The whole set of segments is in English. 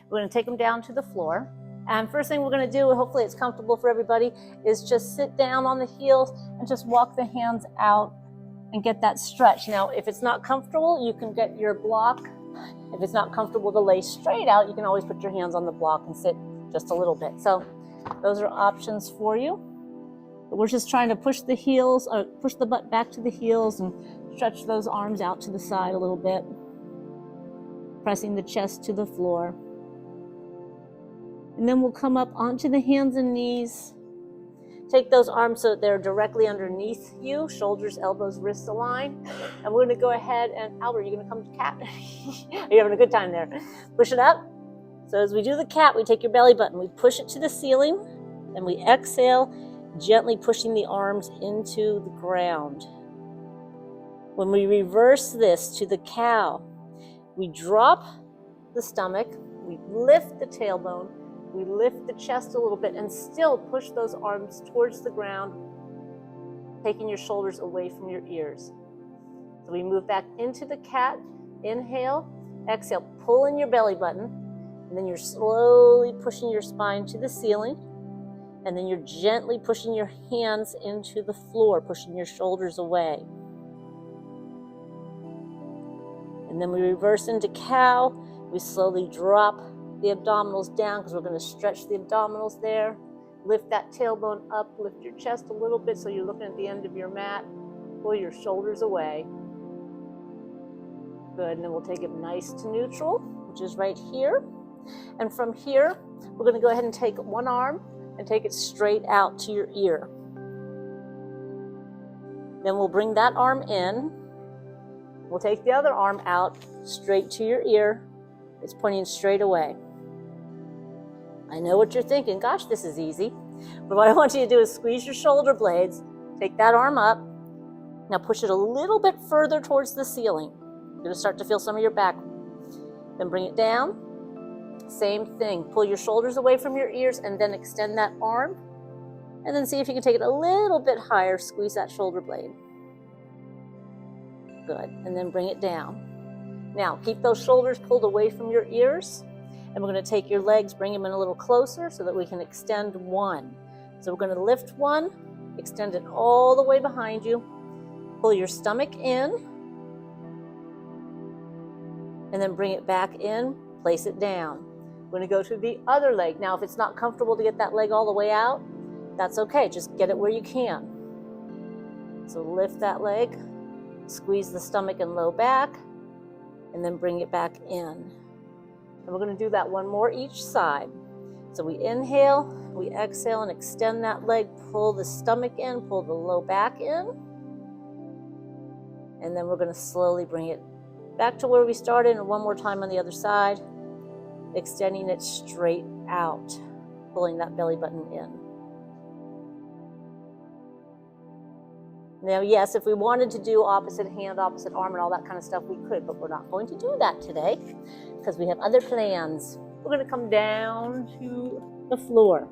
We're going to take them down to the floor. And first thing we're going to do, hopefully it's comfortable for everybody, is just sit down on the heels and just walk the hands out and get that stretch. Now, if it's not comfortable, you can get your block. If it's not comfortable to lay straight out, you can always put your hands on the block and sit just a little bit. So those are options for you. But we're just trying to push the heels, or push the butt back to the heels and stretch those arms out to the side a little bit, pressing the chest to the floor. And then we'll come up onto the hands and knees. Take those arms so that they're directly underneath you, shoulders, elbows, wrists align. And we're going to go ahead and, Albert, you're going to come to cat? Are you having a good time there? Push it up. So as we do the cat, we take your belly button, we push it to the ceiling, and we exhale, gently pushing the arms into the ground. When we reverse this to the cow, we drop the stomach, we lift the tailbone, we lift the chest a little bit and still push those arms towards the ground, taking your shoulders away from your ears. So we move back into the cat, inhale, exhale, pull in your belly button, and then you're slowly pushing your spine to the ceiling, and then you're gently pushing your hands into the floor, pushing your shoulders away. And then we reverse into cow, we slowly drop the abdominals down because we're going to stretch the abdominals there. Lift that tailbone up, lift your chest a little bit so you're looking at the end of your mat. Pull your shoulders away. Good, and then we'll take it nice to neutral, which is right here. And from here, we're going to go ahead and take one arm and take it straight out to your ear. Then we'll bring that arm in. We'll take the other arm out straight to your ear. It's pointing straight away. I know what you're thinking, gosh, this is easy. But what I want you to do is squeeze your shoulder blades, take that arm up, now push it a little bit further towards the ceiling. You're gonna start to feel some of your back. Then bring it down, same thing. Pull your shoulders away from your ears and then extend that arm. And then see if you can take it a little bit higher, squeeze that shoulder blade. Good, and then bring it down. Now, keep those shoulders pulled away from your ears. And we're going to take your legs, bring them in a little closer so that we can extend one. So we're going to lift one, extend it all the way behind you, pull your stomach in, and then bring it back in, place it down. We're going to go to the other leg. Now, if it's not comfortable to get that leg all the way out, that's okay. Just get it where you can. So lift that leg, squeeze the stomach and low back, and then bring it back in. And we're going to do that one more each side. So we inhale, we exhale and extend that leg, pull the stomach in, pull the low back in. And then we're going to slowly bring it back to where we started, and one more time on the other side, extending it straight out, pulling that belly button in. Now, yes, if we wanted to do opposite hand, opposite arm, and all that kind of stuff, we could, but we're not going to do that today because we have other plans. We're going to come down to the floor.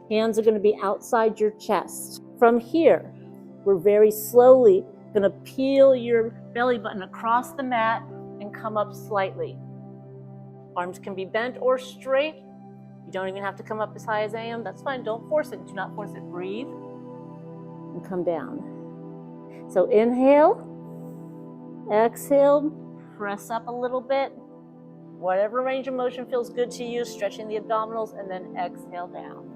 Hands are going to be outside your chest. From here, we're very slowly going to peel your belly button across the mat and come up slightly. Arms can be bent or straight. You don't even have to come up as high as I am. That's fine. Don't force it. Do not force it. Breathe and come down. So inhale, exhale, press up a little bit. Whatever range of motion feels good to you, stretching the abdominals, and then exhale down.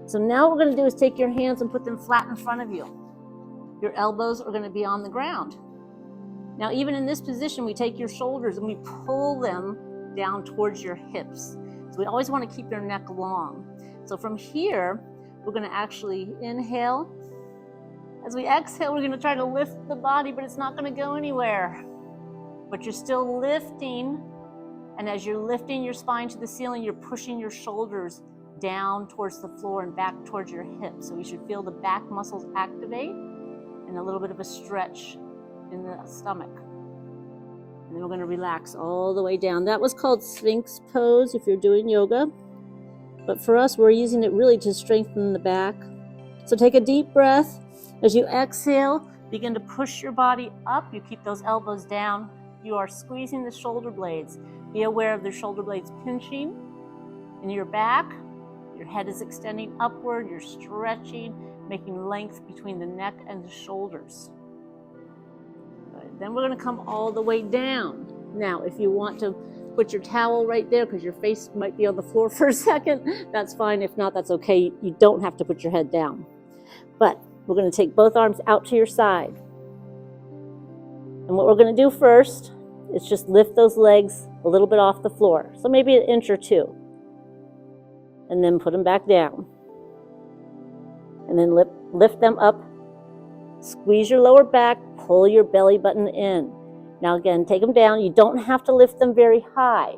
So now what we're going to do is take your hands and put them flat in front of you. Your elbows are going to be on the ground. Now, even in this position, we take your shoulders and we pull them down towards your hips. So we always want to keep your neck long. So from here, we're going to actually inhale. As we exhale, we're going to try to lift the body, but it's not going to go anywhere. But you're still lifting, and as you're lifting your spine to the ceiling, you're pushing your shoulders down towards the floor and back towards your hips. So we should feel the back muscles activate and a little bit of a stretch in the stomach. And then we're going to relax all the way down. That was called Sphinx pose if you're doing yoga. But for us, we're using it really to strengthen the back. So take a deep breath. As you exhale, begin to push your body up. You keep those elbows down. you are squeezing the shoulder blades. Be aware of the shoulder blades pinching in your back. Your head is extending upward. You're stretching, making length between the neck and the shoulders. Good. Then we're going to come all the way down. Now, if you want to put your towel right there because your face might be on the floor for a second, that's fine. If not, that's okay. You don't have to put your head down. But we're going to take both arms out to your side. And what we're going to do first is just lift those legs a little bit off the floor. So maybe an inch or two. And then put them back down. And then lift them up. Squeeze your lower back. Pull your belly button in. Now again, take them down. You don't have to lift them very high.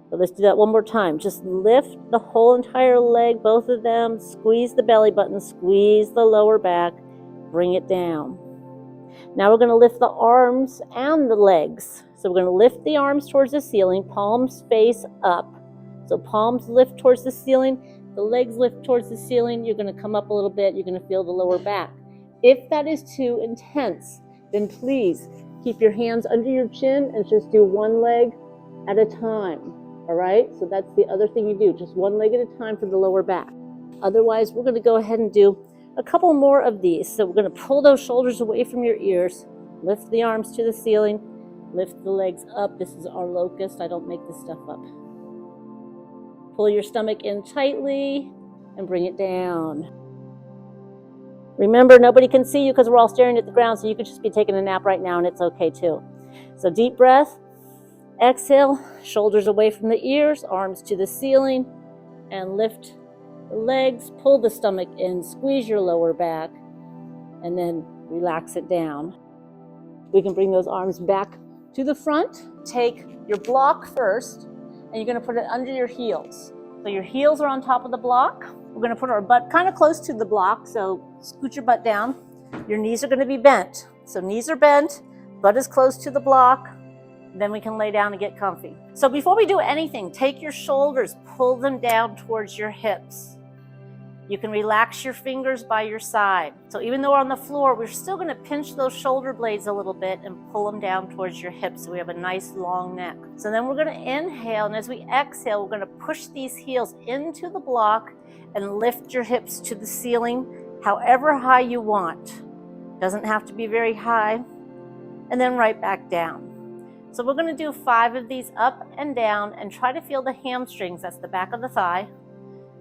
So let's do that one more time. Just lift the whole entire leg, both of them. Squeeze the belly button. Squeeze the lower back. Bring it down. Now we're going to lift the arms and the legs. So we're going to lift the arms towards the ceiling, palms face up. So palms lift towards the ceiling, the legs lift towards the ceiling. You're going to come up a little bit. You're going to feel the lower back. If that is too intense, then please keep your hands under your chin and just do one leg at a time. All right? So that's the other thing you do, just one leg at a time for the lower back. Otherwise, we're going to go ahead and do a couple more of these. So we're going to pull those shoulders away from your ears, lift the arms to the ceiling, lift the legs up. This is our locust. I don't make this stuff up. Pull your stomach in tightly and bring it down. Remember, nobody can see you because we're all staring at the ground, so you could just be taking a nap right now and it's okay too. So deep breath, exhale, shoulders away from the ears, arms to the ceiling, and lift the legs, pull the stomach in, squeeze your lower back, and then relax it down. We can bring those arms back to the front. Take your block first, and you're going to put it under your heels. So your heels are on top of the block. We're going to put our butt kind of close to the block, so scoot your butt down. Your knees are going to be bent. So knees are bent, butt is close to the block, then we can lay down and get comfy. So before we do anything, take your shoulders, pull them down towards your hips. You can relax your fingers by your side. So even though we're on the floor, we're still going to pinch those shoulder blades a little bit and pull them down towards your hips so we have a nice long neck. So then we're going to inhale, and as we exhale, we're going to push these heels into the block and lift your hips to the ceiling, however high you want. Doesn't have to be very high. And then right back down. So we're going to do 5 of these up and down and try to feel the hamstrings. That's the back of the thigh.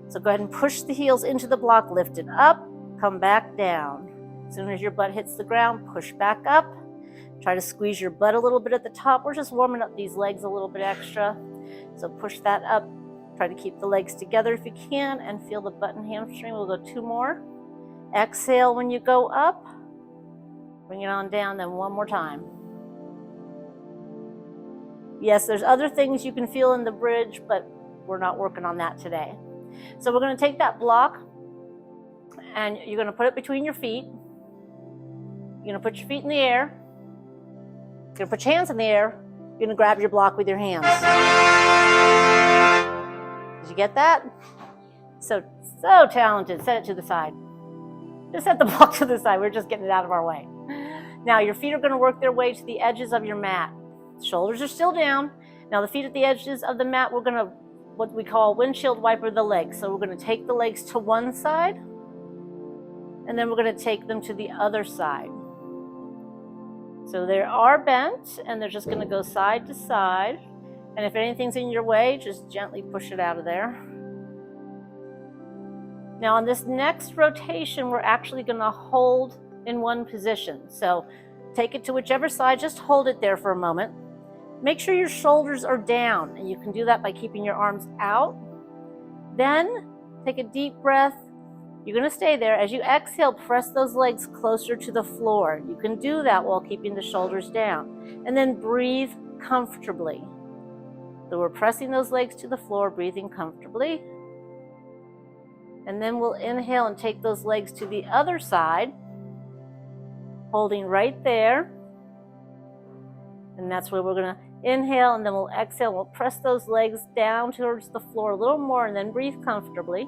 So go ahead and push the heels into the block, lift it up, come back down. As soon as your butt hits the ground, push back up. Try to squeeze your butt a little bit at the top. We're just warming up these legs a little bit extra. So push that up. Try to keep the legs together if you can and feel the butt and hamstring. We'll go 2 more. Exhale when you go up. Bring it on down, then one more time. Yes, there's other things you can feel in the bridge, but we're not working on that today. So we're going to take that block and you're going to put it between your feet. You're going to put your feet in the air. You're going to put your hands in the air. You're going to grab your block with your hands. Did you get that? So talented. Set it to the side. Just set the block to the side. We're just getting it out of our way. Now your feet are going to work their way to the edges of your mat. Shoulders are still down. Now the feet at the edges of the mat, we're going to what we call windshield wiper the legs. So we're going to take the legs to one side, and then we're going to take them to the other side. So they are bent, and they're just going to go side to side. And if anything's in your way, just gently push it out of there. Now on this next rotation, we're actually going to hold in one position. So take it to whichever side, just hold it there for a moment. Make sure your shoulders are down, and you can do that by keeping your arms out. Then take a deep breath. You're going to stay there. As you exhale, press those legs closer to the floor. You can do that while keeping the shoulders down. And then breathe comfortably. So we're pressing those legs to the floor, breathing comfortably. And then we'll inhale and take those legs to the other side, holding right there. And that's where we're going to inhale, and then we'll exhale. We'll press those legs down towards the floor a little more, and then breathe comfortably.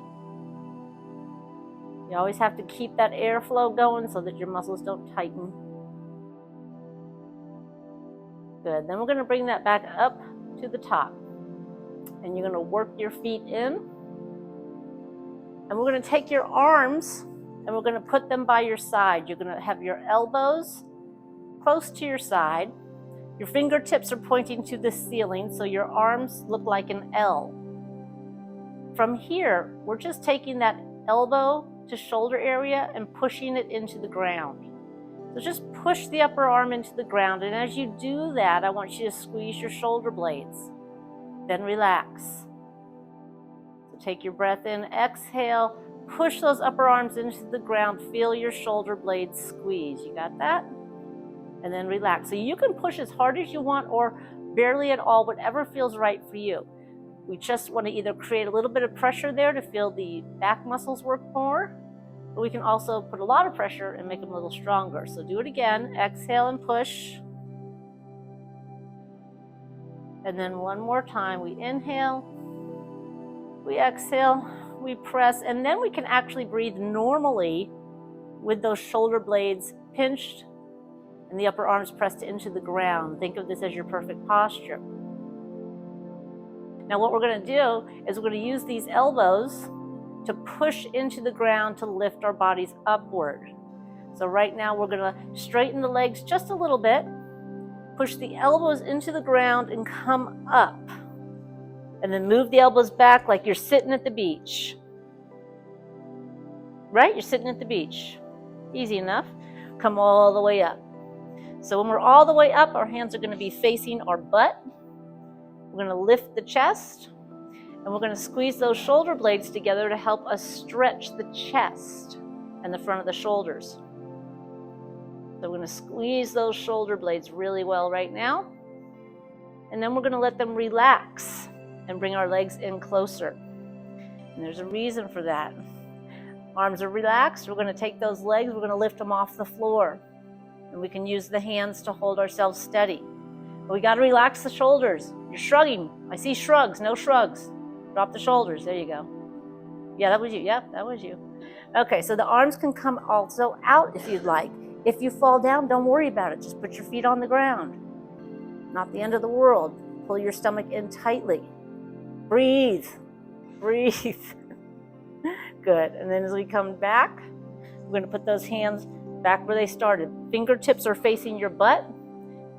You always have to keep that airflow going so that your muscles don't tighten. Good. Then we're going to bring that back up to the top. And you're going to work your feet in. And we're going to take your arms and we're going to put them by your side. You're going to have your elbows close to your side. Your fingertips are pointing to the ceiling, so your arms look like an L. From here, we're just taking that elbow to shoulder area and pushing it into the ground. So just push the upper arm into the ground, and as you do that, I want you to squeeze your shoulder blades. Then relax. So take your breath in, exhale, push those upper arms into the ground, feel your shoulder blades squeeze. You got that? And then relax. So you can push as hard as you want or barely at all, whatever feels right for you. We just want to either create a little bit of pressure there to feel the back muscles work more, but we can also put a lot of pressure and make them a little stronger. So do it again. Exhale and push. And then one more time. We inhale, we exhale, we press, and then we can actually breathe normally with those shoulder blades pinched and the upper arms pressed into the ground. Think of this as your perfect posture. Now what we're going to do is we're going to use these elbows to push into the ground to lift our bodies upward. So right now we're going to straighten the legs just a little bit, push the elbows into the ground and come up. And then move the elbows back like you're sitting at the beach. Right? You're sitting at the beach. Easy enough. Come all the way up. So when we're all the way up, our hands are going to be facing our butt. We're going to lift the chest. And we're going to squeeze those shoulder blades together to help us stretch the chest and the front of the shoulders. So we're going to squeeze those shoulder blades really well right now. And then we're going to let them relax and bring our legs in closer. And there's a reason for that. Arms are relaxed. We're going to take those legs, we're going to lift them off the floor. And we can use the hands to hold ourselves steady. But we got to relax the shoulders. You're shrugging. I see shrugs, no shrugs. Drop the shoulders. There you go. Yeah, that was you. Yeah, that was you. Okay, so the arms can come also out if you'd like. If you fall down, don't worry about it. Just put your feet on the ground. Not the end of the world. Pull your stomach in tightly. Breathe. Breathe. Good. And then as we come back, we're going to put those hands back where they started. Fingertips are facing your butt.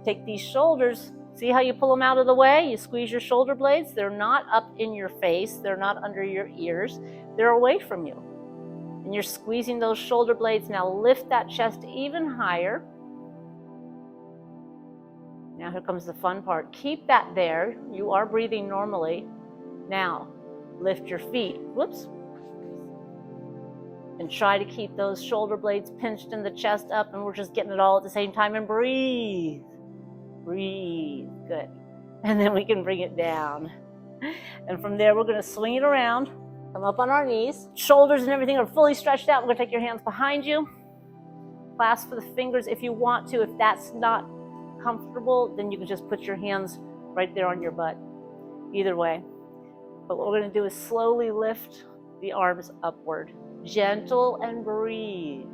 Take these shoulders. See how you pull them out of the way? You squeeze your shoulder blades. They're not up in your face. They're not under your ears. They're away from you. And you're squeezing those shoulder blades. Now lift that chest even higher. Now here comes the fun part. Keep that there. You are breathing normally. Now lift your feet. Whoops. And try to keep those shoulder blades pinched and the chest up, and we're just getting it all at the same time, and breathe. Breathe. Good. And then we can bring it down. And from there, we're going to swing it around, come up on our knees. Shoulders and everything are fully stretched out. We're going to take your hands behind you. Clasp the fingers if you want to. If that's not comfortable, then you can just put your hands right there on your butt. Either way. But what we're going to do is slowly lift the arms upward. Gentle and breathe.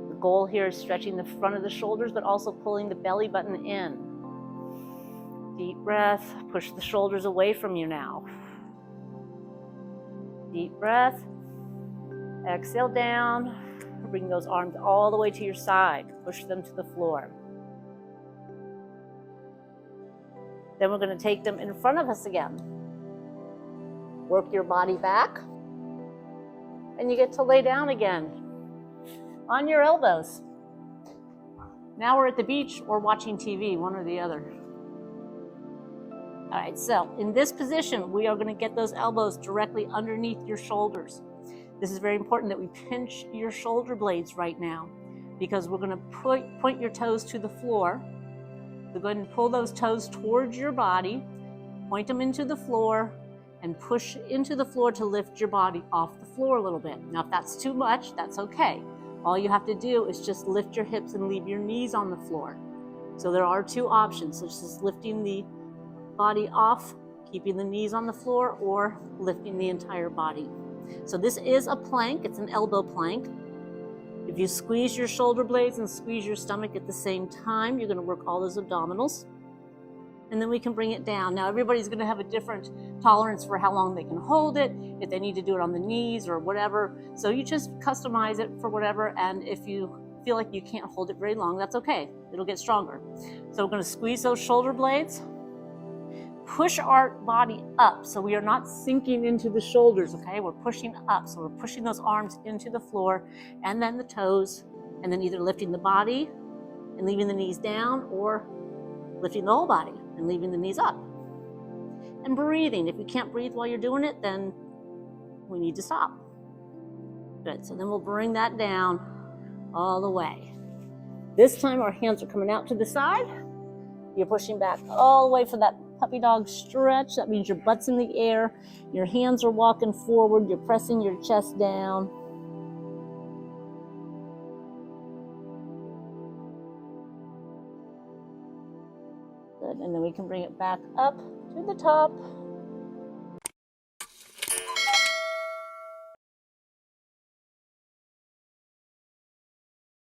The goal here is stretching the front of the shoulders, but also pulling the belly button in. Deep breath. Push the shoulders away from you now. Deep breath. Exhale down. Bring those arms all the way to your side. Push them to the floor. Then we're going to take them in front of us again. Work your body back. And you get to lay down again on your elbows. Now we're at the beach or watching TV, one or the other. All right, so in this position, we are going to get those elbows directly underneath your shoulders. This is very important that we pinch your shoulder blades right now because we're going to point your toes to the floor. So go ahead and pull those toes towards your body, point them into the floor, and push into the floor to lift your body off the floor a little bit. Now, if that's too much, that's okay. All you have to do is just lift your hips and leave your knees on the floor. So there are two options. So it's just lifting the body off, keeping the knees on the floor, or lifting the entire body. So this is a plank. It's an elbow plank. If you squeeze your shoulder blades and squeeze your stomach at the same time, you're going to work all those abdominals. and then we can bring it down. Now everybody's going to have a different tolerance for how long they can hold it, if they need to do it on the knees or whatever. So you just customize it for whatever, and if you feel like you can't hold it very long, that's okay. It'll get stronger. So we're going to squeeze those shoulder blades, push our body up so we are not sinking into the shoulders, okay? We're pushing up, so we're pushing those arms into the floor and then the toes, and then either lifting the body and leaving the knees down, or lifting the whole body and leaving the knees up. And breathing. If you can't breathe while you're doing it, then we need to stop. Good, so then we'll bring that down all the way. This time our hands are coming out to the side. You're pushing back all the way for that puppy dog stretch. That means your butt's in the air. Your hands are walking forward. You're pressing your chest down. Good, and then we can bring it back up to the top.